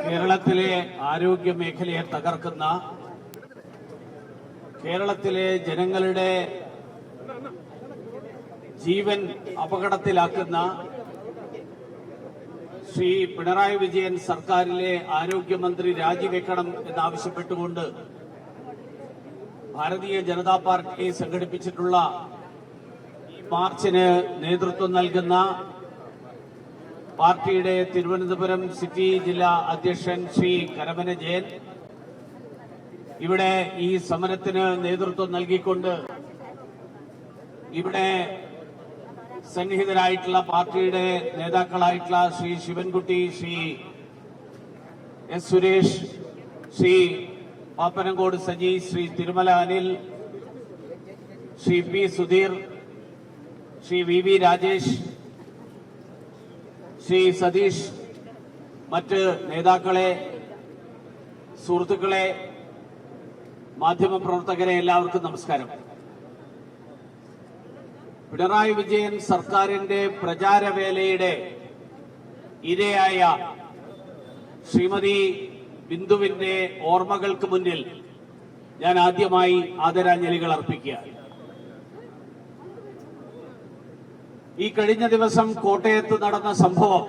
കേരളത്തിലെ ആരോഗ്യ മേഖലയെ തകർക്കുന്ന, കേരളത്തിലെ ജനങ്ങളുടെ ജീവൻ അപകടത്തിലാക്കുന്ന ശ്രീ പിണറായി വിജയൻ സർക്കാരിലെ ആരോഗ്യമന്ത്രി രാജിവെക്കണം എന്നാവശ്യപ്പെട്ടുകൊണ്ട് ഭാരതീയ ജനതാ പാർട്ടി സംഘടിപ്പിച്ചിട്ടുള്ള ഈ മാർച്ചിന് നേതൃത്വം നൽകുന്ന പാർട്ടിയുടെ തിരുവനന്തപുരം സിറ്റി ജില്ലാ അധ്യക്ഷൻ ശ്രീ കരമന ജയൻ, ഇവിടെ ഈ സമരത്തിന് നേതൃത്വം നൽകിക്കൊണ്ട് ഇവിടെ സന്നിഹിതരായിട്ടുള്ള പാർട്ടിയുടെ നേതാക്കളായിട്ടുള്ള Shri Sivankutty, Shri S Suresh, Shri Pappanamcode Saji, Shri Thirumala Anil, Shri P Sudheer, Shri V V Rajesh, Shri Satheesh, മറ്റ് നേതാക്കളെ, സുഹൃത്തുക്കളെ, മാധ്യമപ്രവർത്തകരെ എല്ലാവർക്കും നമസ്കാരം. പിണറായി വിജയൻ സർക്കാരിന്റെ പ്രചാരവേലയുടെ ഇരയായ ശ്രീമതി ബിന്ദുവിന്റെ ഓർമ്മകൾക്ക് മുന്നിൽ ഞാൻ ആദ്യമായി ആദരാഞ്ജലികൾ അർപ്പിക്കുക. ഈ കഴിഞ്ഞ ദിവസം കോട്ടയത്ത് നടന്ന സംഭവം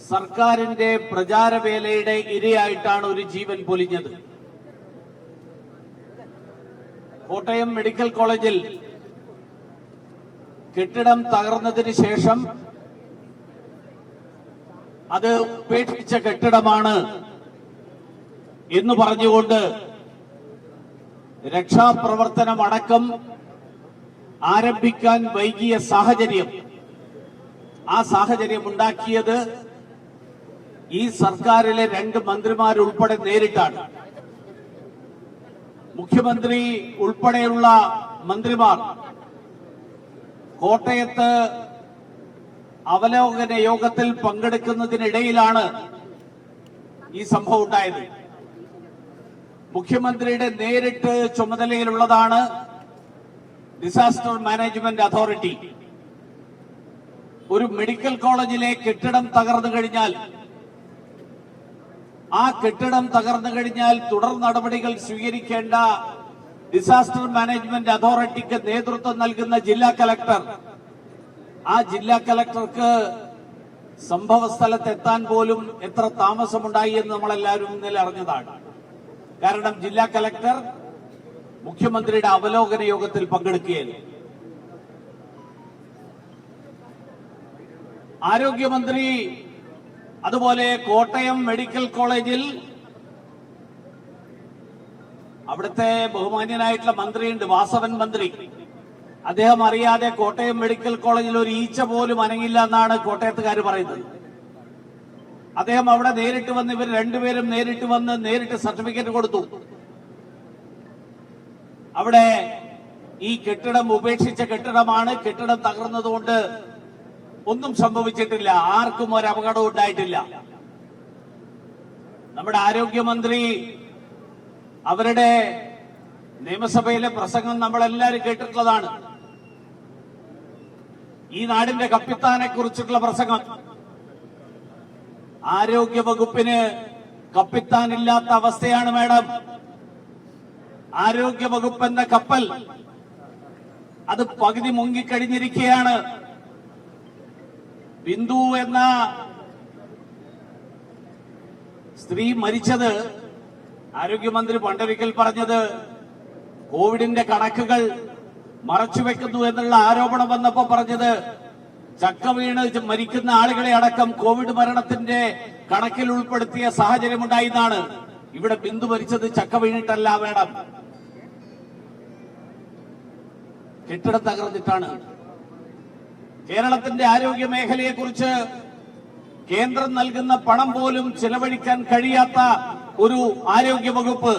സർക്കാരിന്റെ പ്രചാരവേലയുടെ ഇരയായിട്ടാണ് ഒരു ജീവൻ പൊലിഞ്ഞത്. കോട്ടയം മെഡിക്കൽ കോളേജിൽ കെട്ടിടം തകർന്നതിന് ശേഷം അത് ഉപേക്ഷിച്ച കെട്ടിടമാണ് എന്ന് പറഞ്ഞുകൊണ്ട് രക്ഷാപ്രവർത്തനമടക്കം ആരംഭിക്കാൻ വൈകിയ സാഹചര്യം, ആ സാഹചര്യം ഉണ്ടാക്കിയത് ഈ സർക്കാരിലെ 2 മന്ത്രിമാരുൾപ്പെടെ നേരിട്ടാണ്. മുഖ്യമന്ത്രി ഉൾപ്പെടെയുള്ള മന്ത്രിമാർ കോട്ടയത്ത് അവലോകന യോഗത്തിൽ പങ്കെടുക്കുന്നതിനിടയിലാണ് ഈ സംഭവം ഉണ്ടായത്. മുഖ്യമന്ത്രിയുടെ നേരിട്ട് ചുമതലയിലുള്ളതാണ് ഡിസാസ്റ്റർ മാനേജ്മെന്റ് അതോറിറ്റി. ഒരു മെഡിക്കൽ കോളേജിലെ കെട്ടിടം തകർന്നു കഴിഞ്ഞാൽ, ആ കെട്ടിടം തകർന്നു കഴിഞ്ഞാൽ തുടർ നടപടികൾ സ്വീകരിക്കേണ്ട ഡിസാസ്റ്റർ മാനേജ്മെന്റ് അതോറിറ്റിക്ക് നേതൃത്വം നൽകുന്ന ജില്ലാ കലക്ടർ, ആ ജില്ലാ കലക്ടർക്ക് സംഭവ സ്ഥലത്തെത്താൻ പോലും എത്ര താമസമുണ്ടായി എന്ന് നമ്മളെല്ലാവരും ഇന്നലെ അറിഞ്ഞതാണ്. കാരണം ജില്ലാ കലക്ടർ മുഖ്യമന്ത്രിയുടെ അവലോകന യോഗത്തിൽ പങ്കെടുക്കുകയായിരുന്നു. ആരോഗ്യമന്ത്രി അതുപോലെ കോട്ടയം മെഡിക്കൽ കോളേജിൽ അവിടുത്തെ ബഹുമാന്യനായിട്ടുള്ള മന്ത്രിയുണ്ട്, വാസവൻ മന്ത്രി. അദ്ദേഹം അറിയാതെ കോട്ടയം മെഡിക്കൽ കോളേജിൽ ഒരു ഈച്ച പോലും അനങ്ങില്ല എന്നാണ് കോട്ടയത്തുകാർ പറയുന്നത്. അദ്ദേഹം അവിടെ നേരിട്ട് വന്ന്, ഇവർ രണ്ടുപേരും നേരിട്ട് വന്ന് നേരിട്ട് സർട്ടിഫിക്കറ്റ് കൊടുത്തു. അവിടെ ഈ കെട്ടിടം ഉപേക്ഷിച്ച കെട്ടിടമാണ്, കെട്ടിടം തകർന്നതുകൊണ്ട് ഒന്നും സംഭവിച്ചിട്ടില്ല, ആർക്കും ഒരു അപകടവും ഉണ്ടായിട്ടില്ല. നമ്മുടെ ആരോഗ്യമന്ത്രി അവരുടെ നിയമസഭയിലെ പ്രസംഗം നമ്മളെല്ലാവരും കേട്ടിട്ടുള്ളതാണ്. ഈ നാടിന്റെ കപ്പിത്താനെ കുറിച്ചിട്ടുള്ള പ്രസംഗം. ആരോഗ്യ വകുപ്പിന് കപ്പിത്താനില്ലാത്ത അവസ്ഥയാണ് മാഡം. ആരോഗ്യ വകുപ്പ് എന്ന കപ്പൽ അത് പകുതി മുങ്ങിക്കഴിഞ്ഞിരിക്കുകയാണ്. ബിന്ദു എന്ന സ്ത്രീ മരിച്ചത്, ആരോഗ്യമന്ത്രി പണ്ടൊരിക്കൽ പറഞ്ഞത് കോവിഡിന്റെ കണക്കുകൾ മറച്ചുവെക്കുന്നു എന്നുള്ള ആരോപണം വന്നപ്പോ പറഞ്ഞത് ചക്ക വീണ് മരിക്കുന്ന ആളുകളെ അടക്കം കോവിഡ് മരണത്തിന്റെ കണക്കിൽ ഉൾപ്പെടുത്തിയ സാഹചര്യമുണ്ടായി എന്നാണ്. ഇവിടെ ബിന്ദു മരിച്ചത് ചക്ക വീണിട്ടല്ല വേണം, കെട്ടിടം തകർന്നിട്ടാണ്. കേരളത്തിന്റെ ആരോഗ്യ മേഖലയെക്കുറിച്ച് കേന്ദ്രം നൽകുന്ന പണം പോലും ചെലവഴിക്കാൻ കഴിയാത്ത ഒരു ആരോഗ്യ വകുപ്പ്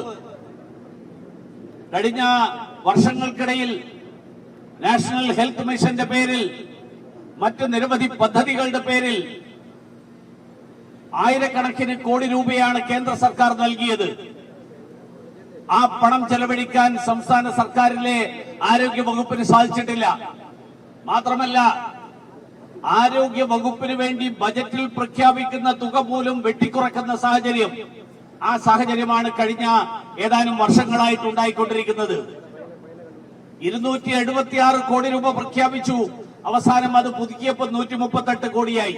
കഴിഞ്ഞ വർഷങ്ങൾക്കിടയിൽ നാഷണൽ ഹെൽത്ത് മിഷന്റെ പേരിൽ, മറ്റ് നിരവധി പദ്ധതികളുടെ പേരിൽ ആയിരക്കണക്കിന് കോടി രൂപയാണ് കേന്ദ്ര സർക്കാർ നൽകിയത്. ആ പണം ചെലവഴിക്കാൻ സംസ്ഥാന സർക്കാരിലെ ആരോഗ്യ വകുപ്പിന് സാധിച്ചിട്ടില്ല. മാത്രമല്ല ആരോഗ്യ വകുപ്പിന് വേണ്ടി ബജറ്റിൽ പ്രഖ്യാപിക്കുന്ന തുക പോലും വെട്ടിക്കുറക്കുന്ന സാഹചര്യം, ആ സാഹചര്യമാണ് കഴിഞ്ഞ ഏതാനും വർഷങ്ങളായിട്ട് ഉണ്ടായിക്കൊണ്ടിരിക്കുന്നത്. 276 കോടി രൂപ പ്രഖ്യാപിച്ചു, അവസാനം അത് പുതുക്കിയപ്പോൾ 138 കോടിയായി.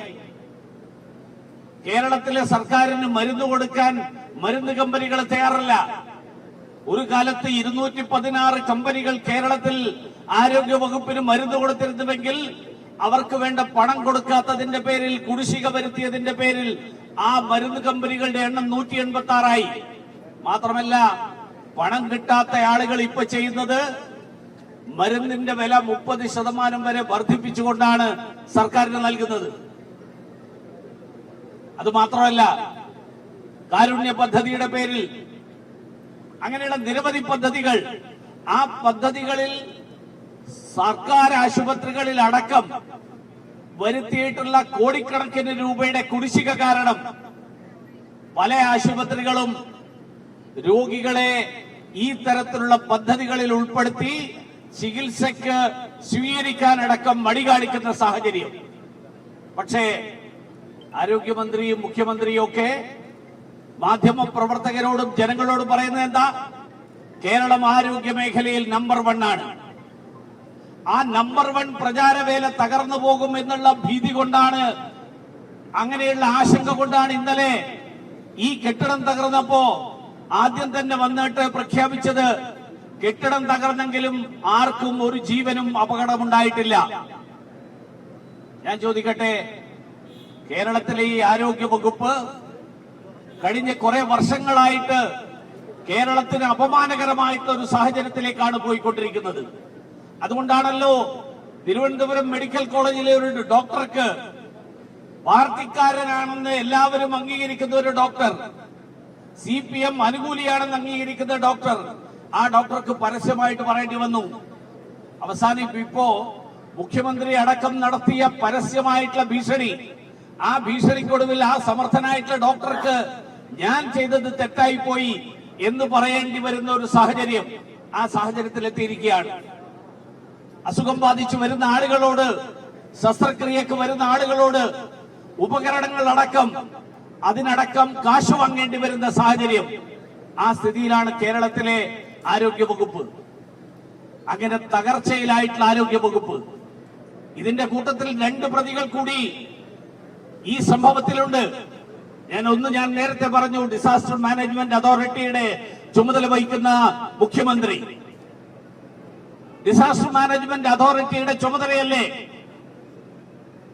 കേരളത്തിലെ സർക്കാരിന് മരുന്ന് കൊടുക്കാൻ മരുന്ന് കമ്പനികൾ തയ്യാറല്ല. ഒരു കാലത്ത് 216 കമ്പനികൾ കേരളത്തിൽ ആരോഗ്യ വകുപ്പിന് മരുന്ന് കൊടുത്തിരുന്നുവെങ്കിൽ അവർക്ക് വേണ്ട പണം കൊടുക്കാത്തതിന്റെ പേരിൽ, കുടിശ്ശിക വരുത്തിയതിന്റെ പേരിൽ ആ മരുന്ന് കമ്പനികളുടെ എണ്ണം 186 മാത്രമല്ല, പണം കിട്ടാത്ത ആളുകൾ ഇപ്പൊ ചെയ്യുന്നത് മരുന്നിന്റെ വില 30% വരെ വർദ്ധിപ്പിച്ചുകൊണ്ടാണ് സർക്കാരിന് നൽകുന്നത്. അത് മാത്രമല്ല, കാരുണ്യ പദ്ധതിയുടെ പേരിൽ അങ്ങനെയുള്ള നിരവധി പദ്ധതികൾ, ആ പദ്ധതികളിൽ സർക്കാർ ആശുപത്രികളിൽ അടക്കം വരുത്തിയിട്ടുള്ള കോടിക്കണക്കിന് രൂപയുടെ കുടിശ്ശിക കാരണം പല ആശുപത്രികളും രോഗികളെ ഈ തരത്തിലുള്ള പദ്ധതികളിൽ ഉൾപ്പെടുത്തി ചികിത്സയ്ക്ക് സ്വീകരിക്കാനടക്കം മടി കാണിക്കുന്ന സാഹചര്യം. പക്ഷേ ആരോഗ്യമന്ത്രിയും മുഖ്യമന്ത്രിയും ഒക്കെ മാധ്യമ പ്രവർത്തകരോടും ജനങ്ങളോടും പറയുന്നത് എന്താ? കേരളം ആരോഗ്യ മേഖലയിൽ നമ്പർ 1 ആണ്. ആ നമ്പർ 1 പ്രചാരവേല തകർന്നു പോകും എന്നുള്ള ഭീതി കൊണ്ടാണ്, അങ്ങനെയുള്ള ആശങ്ക കൊണ്ടാണ് ഇന്നലെ ഈ കെട്ടിടം തകർന്നപ്പോ ആദ്യം തന്നെ വന്നിട്ട് പ്രഖ്യാപിച്ചത് കെട്ടിടം തകർന്നെങ്കിലും ആർക്കും ഒരു ജീവനും അപകടമുണ്ടായിട്ടില്ല. ഞാൻ ചോദിക്കട്ടെ, കേരളത്തിലെ ഈ ആരോഗ്യ വകുപ്പ് കഴിഞ്ഞ കുറെ വർഷങ്ങളായിട്ട് കേരളത്തിന് അപമാനകരമായിട്ടുള്ള ഒരു സാഹചര്യത്തിലേക്കാണ് പോയിക്കൊണ്ടിരിക്കുന്നത്. അതുകൊണ്ടാണല്ലോ തിരുവനന്തപുരം മെഡിക്കൽ കോളേജിലെ ഒരു ഡോക്ടർക്ക്, പാർട്ടിക്കാരനാണെന്ന് എല്ലാവരും അംഗീകരിക്കുന്ന ഒരു ഡോക്ടർ, CPM അനുകൂലിയാണെന്ന് അംഗീകരിക്കുന്ന ഡോക്ടർ, ആ ഡോക്ടർക്ക് പരസ്യമായിട്ട് പറയേണ്ടി വന്നു. അവസാനം ഇപ്പോ മുഖ്യമന്ത്രി അടക്കം നടത്തിയ പരസ്യമായിട്ടുള്ള ഭീഷണി, ആ ഭീഷണിക്കൊടുവിൽ ആ സമർത്ഥനായിട്ടുള്ള ഡോക്ടർക്ക് ഞാൻ ചെയ്തത് തെറ്റായി പോയി എന്ന് പറയേണ്ടി വരുന്ന ഒരു സാഹചര്യം, ആ സാഹചര്യത്തിലെത്തിയിരിക്കുകയാണ്. അസുഖം ബാധിച്ചു വരുന്ന ആളുകളോട്, ശസ്ത്രക്രിയക്ക് വരുന്ന ആളുകളോട് ഉപകരണങ്ങൾ അടക്കം, അതിനടക്കം കാശ് വാങ്ങേണ്ടി വരുന്ന സാഹചര്യം, ആ സ്ഥിതിയിലാണ് കേരളത്തിലെ ആരോഗ്യ വകുപ്പ്. അങ്ങനെ തകർച്ചയിലായിട്ടുള്ള ആരോഗ്യ വകുപ്പ്. ഇതിന്റെ കൂട്ടത്തിൽ 2 പ്രതികൾ കൂടി ഈ സംഭവത്തിലുണ്ട്. ഞാൻ നേരത്തെ പറഞ്ഞു, ഡിസാസ്റ്റർ മാനേജ്മെന്റ് അതോറിറ്റിയുടെ ചുമതല വഹിക്കുന്ന മുഖ്യമന്ത്രി. ഡിസാസ്റ്റർ മാനേജ്മെന്റ് അതോറിറ്റിയുടെ ചുമതലയല്ലേ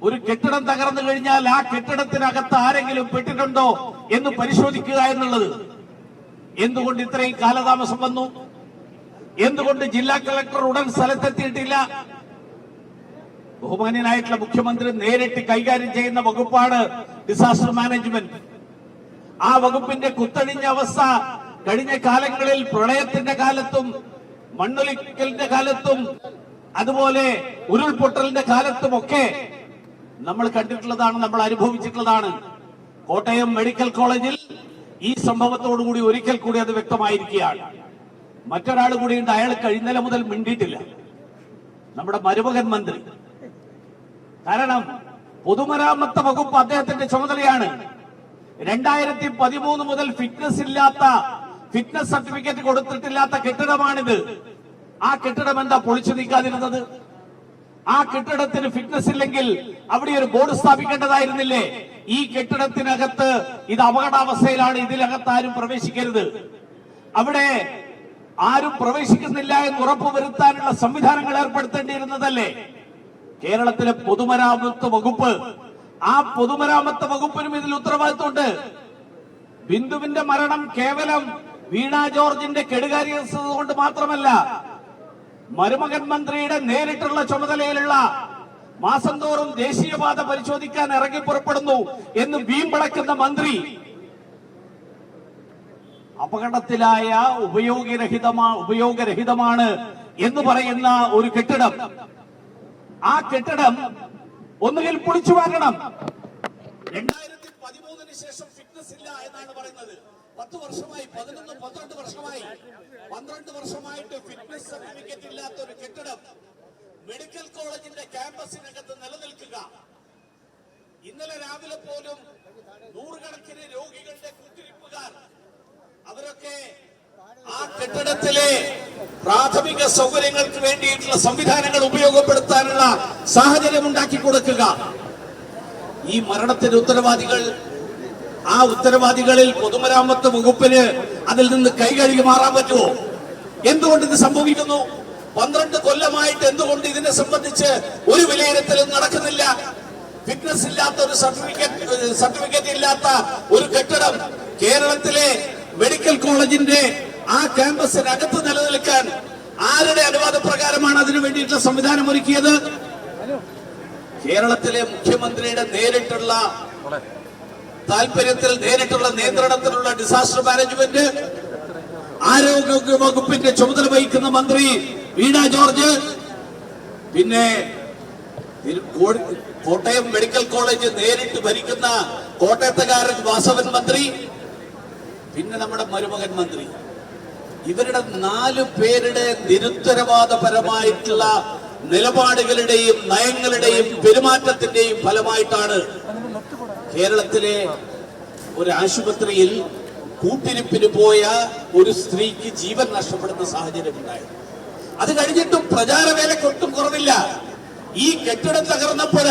ഒരു കെട്ടിടം തകർന്നു കഴിഞ്ഞാൽ ആ കെട്ടിടത്തിനകത്ത് ആരെങ്കിലും പെട്ടിട്ടുണ്ടോ എന്ന് പരിശോധിക്കുക എന്നുള്ളത്? എന്തുകൊണ്ട് ഇത്രയും കാലതാമസം വന്നു? എന്തുകൊണ്ട് ജില്ലാ കളക്ടർ ഉടൻ സ്ഥലത്തെത്തിയിട്ടില്ല? ബഹുമാന്യനായിട്ടുള്ള മുഖ്യമന്ത്രി നേരിട്ട് കൈകാര്യം ചെയ്യുന്ന വകുപ്പാണ് ഡിസാസ്റ്റർ മാനേജ്മെന്റ്. ആ വകുപ്പിന്റെ കുത്തഴിഞ്ഞ അവസ്ഥ കഴിഞ്ഞ കാലങ്ങളിൽ പ്രളയത്തിന്റെ കാലത്തും മണ്ണൊലിക്കലിന്റെ കാലത്തും അതുപോലെ ഉരുൾപൊട്ടലിന്റെ കാലത്തുമൊക്കെ നമ്മൾ കണ്ടിട്ടുള്ളതാണ്, നമ്മൾ അനുഭവിച്ചിട്ടുള്ളതാണ്. കോട്ടയം മെഡിക്കൽ കോളേജിൽ ഈ സംഭവത്തോടുകൂടി ഒരിക്കൽ കൂടി അത് വ്യക്തമായിരിക്കുകയാണ്. മറ്റൊരാൾ കൂടിയുണ്ട്, അയാൾ ഇന്നലെ മുതൽ മിണ്ടിയിട്ടില്ല, നമ്മുടെ മരുമകൻ മന്ത്രി. കാരണം പൊതുമരാമത്ത് വകുപ്പ് അദ്ദേഹത്തിന്റെ ചുമതലയാണ്. 2013 മുതൽ ഫിറ്റ്നസ് സർട്ടിഫിക്കറ്റ് കൊടുത്തിട്ടില്ലാത്ത കെട്ടിടമാണിത്. ആ കെട്ടിടം എന്താ പൊളിച്ചു നീക്കാതിരുന്നത്? ആ കെട്ടിടത്തിന് ഫിറ്റ്നസ് ഇല്ലെങ്കിൽ അവിടെ ഒരു ബോർഡ് സ്ഥാപിക്കേണ്ടതായിരുന്നില്ലേ? ഈ കെട്ടിടത്തിനകത്ത് ഇത് അപകടാവസ്ഥയിലാണ്, ഇതിനകത്ത് ആരും പ്രവേശിക്കരുത്, അവിടെ ആരും പ്രവേശിക്കുന്നില്ല എന്ന് ഉറപ്പുവരുത്താനുള്ള സംവിധാനങ്ങൾ ഏർപ്പെടുത്തേണ്ടിയിരുന്നതല്ലേ കേരളത്തിലെ പൊതുമരാമത്ത് വകുപ്പ്? ആ പൊതുമരാമത്ത് വകുപ്പിനും ഇതിൽ ഉത്തരവാദിത്വമുണ്ട്. ബിന്ദുവിന്റെ മരണം കേവലം വീണ ജോർജിന്റെ കെടുകാര്യസ്ഥത കൊണ്ട് മാത്രമല്ല, മരുമകൻ മന്ത്രിയുടെ നേരിട്ടുള്ള ചുമതലയിലുള്ള മാസം തോറും ദേശീയപാത പരിശോധിക്കാൻ ഇറങ്ങി പുറപ്പെടുന്നു എന്ന് വീമ്പിളക്കുന്ന മന്ത്രി അപകടത്തിലായ ഉപയോഗരഹിതമാണ് എന്ന് പറയുന്ന ഒരു കെട്ടിടം, ആ കെട്ടിടം ഒന്നുകിൽ പൊളിച്ചു മാറ്റണം. 2013 ശേഷം ഫിറ്റ്നസ് ഇല്ല എന്നാണ് പറയുന്നത്. 10 വർഷമായി, 11, 12 വർഷമായി, 12 വർഷമായിട്ട് ഫിറ്റ്നസ് സർട്ടിഫിക്കറ്റ് ഇല്ലാത്ത ഒരു കെട്ടിടം മെഡിക്കൽ കോളേജിന്റെ ക്യാമ്പസിനകത്ത് നിലനിൽക്കുക, ഇന്നലെ രാവിലെ പോലും നൂറുകണക്കിന് രോഗികളുടെ കുത്തിരിപ്പുകാർ അവരൊക്കെ ആ കെട്ടിടത്തിലെ പ്രാഥമിക സൗകര്യങ്ങൾക്ക് വേണ്ടിയിട്ടുള്ള സംവിധാനങ്ങൾ ഉപയോഗപ്പെടുത്താനുള്ള സാഹചര്യം ഉണ്ടാക്കി കൊടുക്കുക. ഈ മരണത്തിന് ഉത്തരവാദികൾ, ആ ഉത്തരവാദികളിൽ പൊതുമരാമത്ത് വകുപ്പിന് അതിൽ നിന്ന് കൈകഴുകി മാറാൻ പറ്റുമോ? എന്തുകൊണ്ട് ഇത് സംഭവിക്കുന്നു? 12 കൊല്ലമായിട്ട് എന്തുകൊണ്ട് ഇതിനെ സംബന്ധിച്ച് ഒരു വിലയിരുത്തലും നടക്കുന്നില്ല? ഫിറ്റ്നസ് ഇല്ലാത്ത ഒരു സർട്ടിഫിക്കറ്റ് ഇല്ലാത്ത ഒരു കെട്ടിടം കേരളത്തിലെ മെഡിക്കൽ കോളേജിന്റെ ആ ക്യാമ്പസിനകത്ത് നിലനിൽക്കാൻ ആരുടെ അനുവാദ പ്രകാരമാണ് അതിനു വേണ്ടിയിട്ടുള്ള സംവിധാനം ഒരുക്കിയത്? കേരളത്തിലെ മുഖ്യമന്ത്രിയുടെ നേരിട്ടുള്ള താല്പര്യത്തിൽ, നേരിട്ടുള്ള നിയന്ത്രണത്തിലുള്ള ഡിസാസ്റ്റർ മാനേജ്മെന്റ്, ആരോഗ്യ വകുപ്പിന്റെ ചുമതല വഹിക്കുന്ന മന്ത്രി വീണ ജോർജ്, പിന്നെ കോട്ടയം മെഡിക്കൽ കോളേജ് നേരിട്ട് ഭരിക്കുന്ന കോട്ടയത്തുകാരൻ വാസവൻ മന്ത്രി, പിന്നെ നമ്മുടെ മരുമകൻ മന്ത്രി, ഇവരുടെ 4 പേരുടെ നിരുത്തരവാദപരമായിട്ടുള്ള നിലപാടുകളുടെയും നയങ്ങളുടെയും പെരുമാറ്റത്തിന്റെയും ഫലമായിട്ടാണ് കേരളത്തിലെ ഒരു ആശുപത്രിയിൽ കൂട്ടിരിപ്പിന് പോയ ഒരു സ്ത്രീക്ക് ജീവൻ നഷ്ടപ്പെടുന്ന സാഹചര്യം ഉണ്ടായത്. അത് കഴിഞ്ഞിട്ടും പ്രചാരവേലക്കൊട്ടും കുറവില്ല. ഈ കെട്ടിടം തകർന്നപ്പോൾ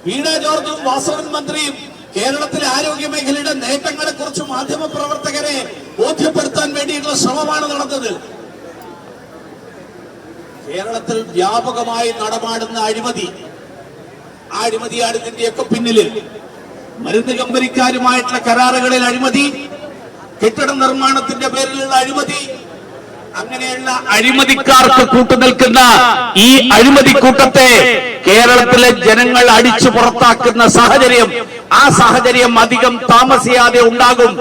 വീണ ജോർജും വാസവൻ മന്ത്രിയും കേരളത്തിലെ ആരോഗ്യ മേഖലയുടെ നേട്ടങ്ങളെ കുറിച്ച് മാധ്യമ പ്രവർത്തകരെ ബോധ്യപ്പെടുത്താൻ വേണ്ടിയിട്ടുള്ള ശ്രമമാണ് നടന്നത്. കേരളത്തിൽ വ്യാപകമായി നടമാടുന്ന അഴിമതി, ആ അഴിമതിയാണ് ഇതിന്റെയൊക്കെ പിന്നില്. മരുന്ന് കമ്പനിക്കാരുമായിട്ടുള്ള കരാറുകളിൽ അഴിമതി, കെട്ടിട നിർമ്മാണത്തിന്റെ പേരിലുള്ള അഴിമതി, അങ്ങനെയുള്ള അഴിമതിക്കാർക്ക് കൂട്ടുനിൽക്കുന്ന ഈ അഴിമതി കൂട്ടത്തെ കേരളത്തിലെ ജനങ്ങൾ അടിച്ചു പുറത്താക്കുന്ന സാഹചര്യം, ആ സാഹചര്യം അധികം താമസിയാതെ ഉണ്ടാകും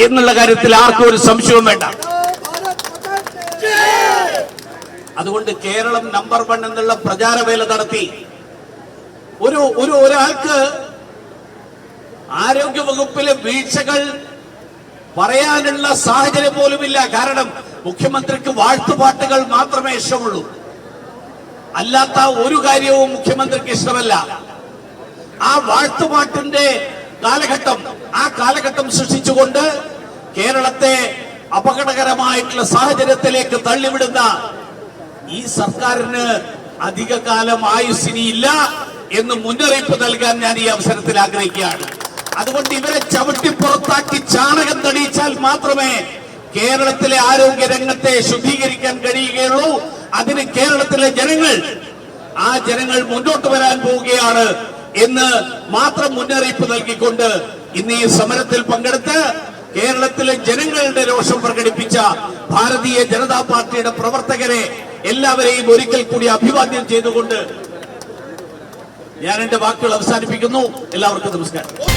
എന്നുള്ള കാര്യത്തിൽ ആർക്കും ഒരു സംശയവും വേണ്ട. അതുകൊണ്ട് കേരളം നമ്പർ 1 എന്നുള്ള പ്രചാരവേല നടത്തി ഒരാൾക്ക് ആരോഗ്യ വകുപ്പിലെ വീഴ്ചകൾ പറയാനുള്ള സാഹചര്യം പോലുമില്ല. കാരണം മുഖ്യമന്ത്രിക്ക് വാഴ്ത്തുപാട്ടുകൾ മാത്രമേ ഇഷ്ടമുള്ളൂ, അല്ലാത്ത ഒരു കാര്യവും മുഖ്യമന്ത്രിക്ക് ഇഷ്ടമല്ല. ആ വാഴ്ത്തുപാട്ടിന്റെ കാലഘട്ടം, ആ കാലഘട്ടം സൃഷ്ടിച്ചുകൊണ്ട് കേരളത്തെ അപകടകരമായിട്ടുള്ള സാഹചര്യത്തിലേക്ക് തള്ളിവിടുന്ന ഈ സർക്കാരിന് അധികകാലം ആയുസ്സിനിയില്ല എന്ന് മുന്നറിയിപ്പ് നൽകാൻ ഞാൻ ഈ അവസരത്തിൽ ആഗ്രഹിക്കുകയാണ്. അതുകൊണ്ട് ഇവരെ ചവിട്ടി പുറത്താക്കി ചാണകം തെളിയിച്ചാൽ മാത്രമേ കേരളത്തിലെ ആരോഗ്യ രംഗത്തെ ശുദ്ധീകരിക്കാൻ കഴിയുകയുള്ളൂ. അതിന് കേരളത്തിലെ ആ ജനങ്ങൾ മുന്നോട്ട് വരാൻ പോവുകയാണ് എന്ന് മാത്രം മുന്നറിയിപ്പ് നൽകിക്കൊണ്ട് ഇന്ന് ഈ സമരത്തിൽ പങ്കെടുത്ത് കേരളത്തിലെ ജനങ്ങളുടെ രോഷം പ്രകടിപ്പിച്ച ഭാരതീയ ജനതാ പാർട്ടിയുടെ പ്രവർത്തകരെ എല്ലാവരെയും ഒരിക്കൽ കൂടി അഭിവാദ്യം ചെയ്തുകൊണ്ട് ഞാൻ എന്റെ വാക്കുകൾ അവസാനിപ്പിക്കുന്നു. എല്ലാവർക്കും നമസ്കാരം.